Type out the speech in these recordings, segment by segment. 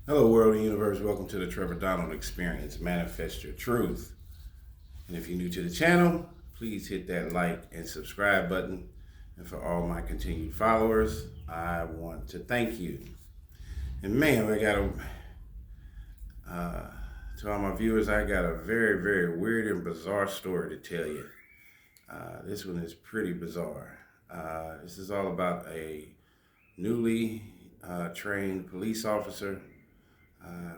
Hello, world and universe. Welcome to the Trevor Donald Experience. Manifest your truth. And if you're new to the channel, please hit that like and subscribe button. And for all my continued followers, I want to thank you. And man, to all my viewers, I got a very, very weird and bizarre story to tell you. This one is pretty bizarre. This is all about a newly trained police officer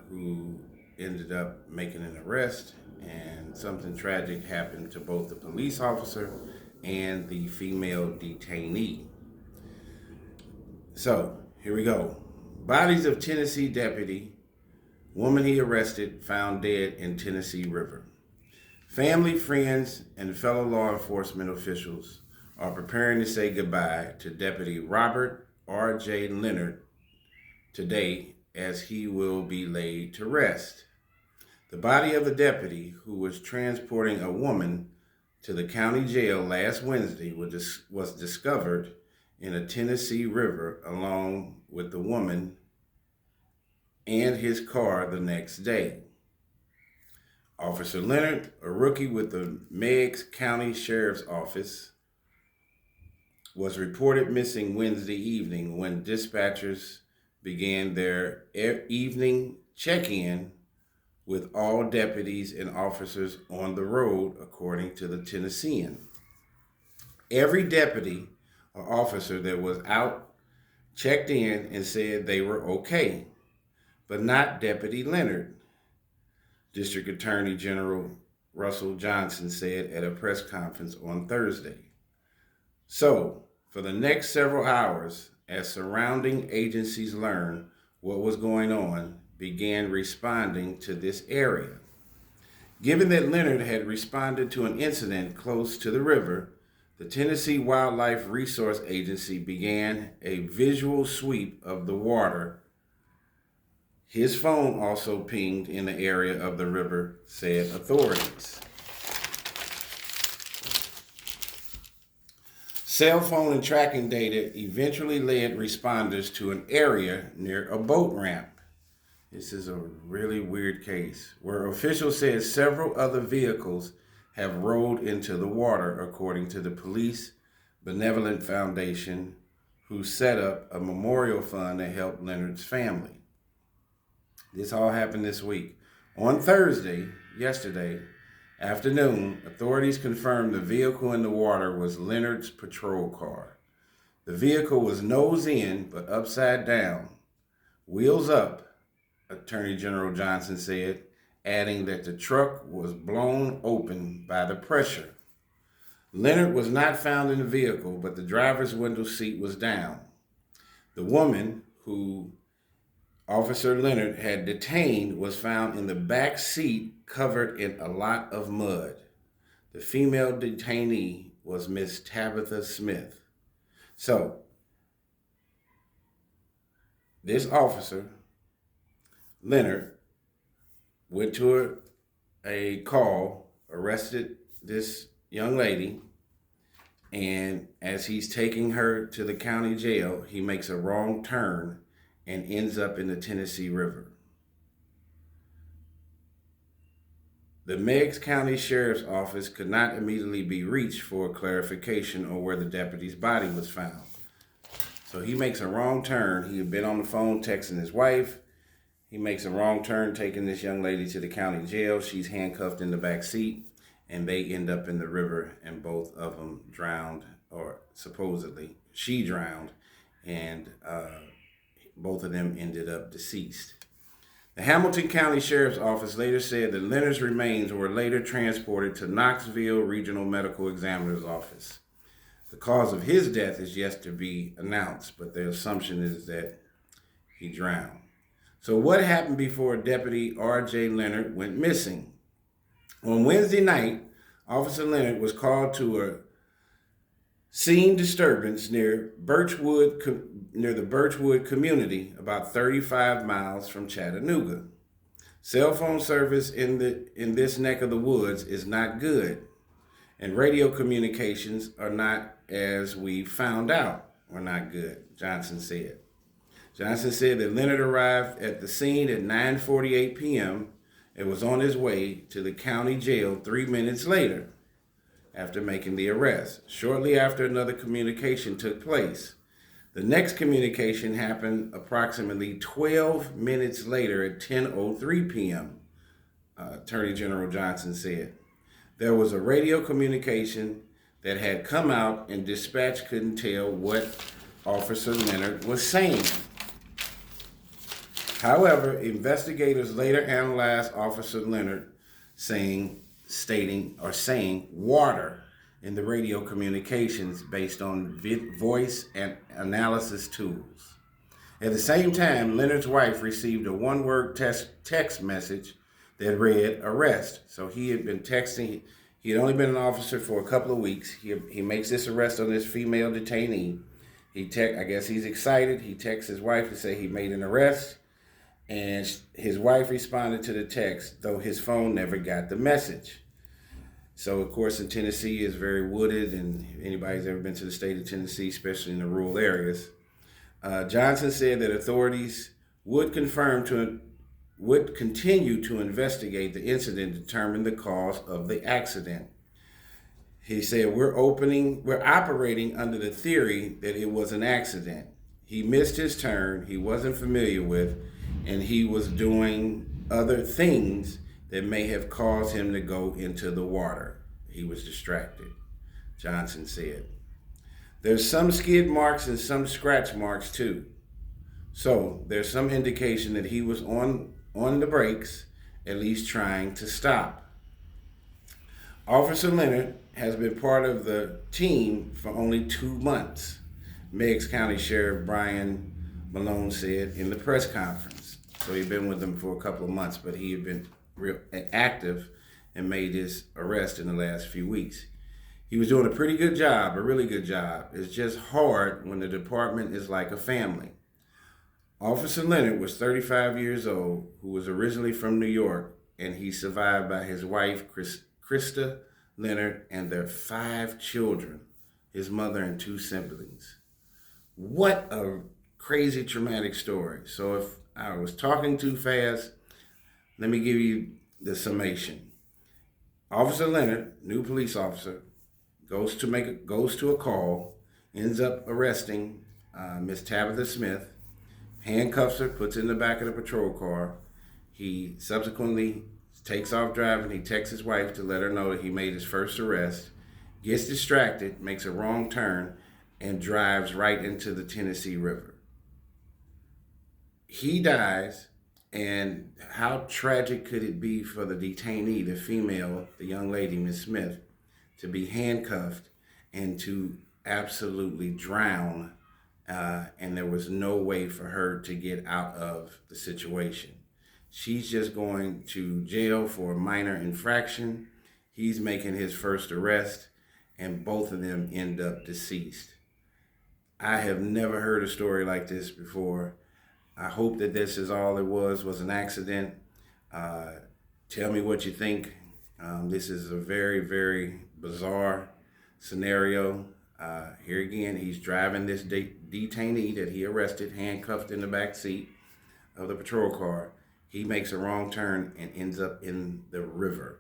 who ended up making an arrest, and something tragic happened to both the police officer and the female detainee. So, here we go. Bodies of Tennessee deputy, woman he arrested, found dead in Tennessee River. Family, friends, and fellow law enforcement officials are preparing to say goodbye to Deputy Robert R.J. Leonard today as he will be laid to rest. The body of the deputy, who was transporting a woman to the county jail last Wednesday, was discovered in a Tennessee River along with the woman and his car the next day. Officer Leonard, a rookie with the Meigs County Sheriff's Office, was reported missing Wednesday evening when dispatchers began their evening check-in with all deputies and officers on the road, according to the Tennessean. Every deputy or officer that was out checked in and said they were okay, but not Deputy Leonard, District Attorney General Russell Johnson said at a press conference on Thursday. So, for the next several hours, as surrounding agencies learned what was going on, began responding to this area. Given that Leonard had responded to an incident close to the river, the Tennessee Wildlife Resource Agency began a visual sweep of the water. His phone also pinged in the area of the river, said authorities. Cell phone and tracking data eventually led responders to an area near a boat ramp. This is a really weird case, where officials said several other vehicles have rolled into the water, according to the Police Benevolent Foundation, who set up a memorial fund to help Leonard's family. This all happened this week. On Thursday, yesterday afternoon, authorities confirmed the vehicle in the water was Leonard's patrol car. The vehicle was nose in, but upside down. Wheels up, Attorney General Johnson said, adding that the truck was blown open by the pressure. Leonard was not found in the vehicle, but the driver's window seat was down. The woman who Officer Leonard had detained was found in the back seat, covered in a lot of mud. The female detainee was Miss Tabitha Smith. So, this officer, Leonard, went to a call, arrested this young lady, and as he's taking her to the county jail, he makes a wrong turn and ends up in the Tennessee River. The Meigs County Sheriff's Office could not immediately be reached for clarification on where the deputy's body was found. So he makes a wrong turn. He had been on the phone texting his wife. He makes a wrong turn taking this young lady to the county jail. She's handcuffed in the back seat, and they end up in the river, and both of them drowned, or supposedly she drowned, and both of them ended up deceased. The Hamilton County Sheriff's Office later said that Leonard's remains were later transported to Knoxville Regional Medical Examiner's Office. The cause of his death is yet to be announced, but the assumption is that he drowned. So what happened before Deputy R.J. Leonard went missing? On Wednesday night, Officer Leonard was called to a scene disturbance near the Birchwood community, about 35 miles from Chattanooga. Cell phone service in this neck of the woods is not good, and radio communications are not, as we found out, are not good, Johnson said. Johnson said that Leonard arrived at the scene at 9:48 p.m. and was on his way to the county jail 3 minutes later after making the arrest. Shortly after, another communication took place. The next communication happened approximately 12 minutes later at 10:03 p.m., Attorney General Johnson said. There was a radio communication that had come out and dispatch couldn't tell what Officer Leonard was saying. However, investigators later analyzed Officer Leonard saying water in the radio communications based on voice and analysis tools. At the same time, Leonard's wife received a one-word text message that read arrest. So he had been texting. He had only been an officer for a couple of weeks. He makes this arrest on this female detainee. I guess he's excited. He texts his wife to say he made an arrest. And his wife responded to the text, though his phone never got the message. So, of course, in Tennessee, it's very wooded, and if anybody's ever been to the state of Tennessee, especially in the rural areas, Johnson said that authorities would continue to investigate the incident, determine the cause of the accident. He said, we're operating under the theory that it was an accident. He missed his turn, he wasn't familiar with, and he was doing other things that may have caused him to go into the water. He was distracted, Johnson said. There's some skid marks and some scratch marks too. So there's some indication that he was on the brakes, at least trying to stop. Officer Leonard has been part of the team for only 2 months, Meigs County Sheriff Brian Malone said in the press conference. So he'd been with them for a couple of months, but he had been real active and made his arrest in the last few weeks. He was doing a pretty good job, a really good job. It's just hard when the department is like a family. Officer Leonard was 35 years old, who was originally from New York, and he's survived by his wife, Krista Leonard, and their 5 children, his mother and 2 siblings. What a crazy, traumatic story. So if I was talking too fast, let me give you the summation. Officer Leonard, new police officer, goes to a call, ends up arresting Miss Tabitha Smith, handcuffs her, puts her in the back of the patrol car. He subsequently takes off driving. He texts his wife to let her know that he made his first arrest, gets distracted, makes a wrong turn, and drives right into the Tennessee River. He dies, and how tragic could it be for the detainee, the female, the young lady, Miss Smith, to be handcuffed and to absolutely drown, and there was no way for her to get out of the situation. She's just going to jail for a minor infraction. He's making his first arrest, and both of them end up deceased. I have never heard a story like this before. I hope that this is all it was an accident. Tell me what you think. This is a very, very bizarre scenario. Here again, he's driving this detainee that he arrested, handcuffed in the back seat of the patrol car. He makes a wrong turn and ends up in the river.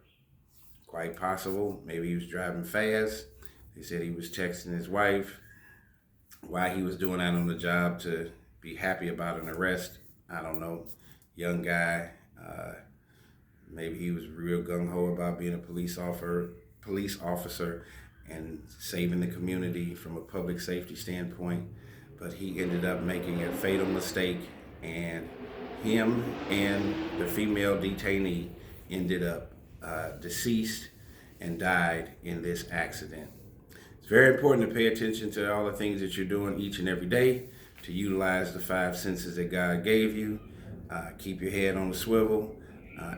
Quite possible, maybe he was driving fast. They said he was texting his wife. Why he was doing that on the job to be happy about an arrest, I don't know. Young guy, maybe he was real gung-ho about being a police officer and saving the community from a public safety standpoint, but he ended up making a fatal mistake, and him and the female detainee ended up deceased and died in this accident. It's very important to pay attention to all the things that you're doing each and every day, to utilize the 5 senses that God gave you. Keep your head on the swivel.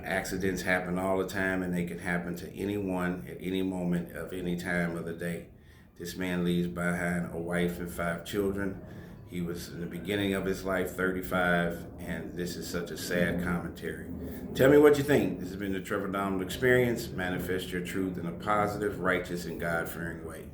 Accidents happen all the time, and they can happen to anyone at any moment of any time of the day. This man leaves behind a wife and 5 children. He was in the beginning of his life, 35, and this is such a sad commentary. Tell me what you think. This has been the Trevor Donald Experience. Manifest your truth in a positive, righteous, and God-fearing way.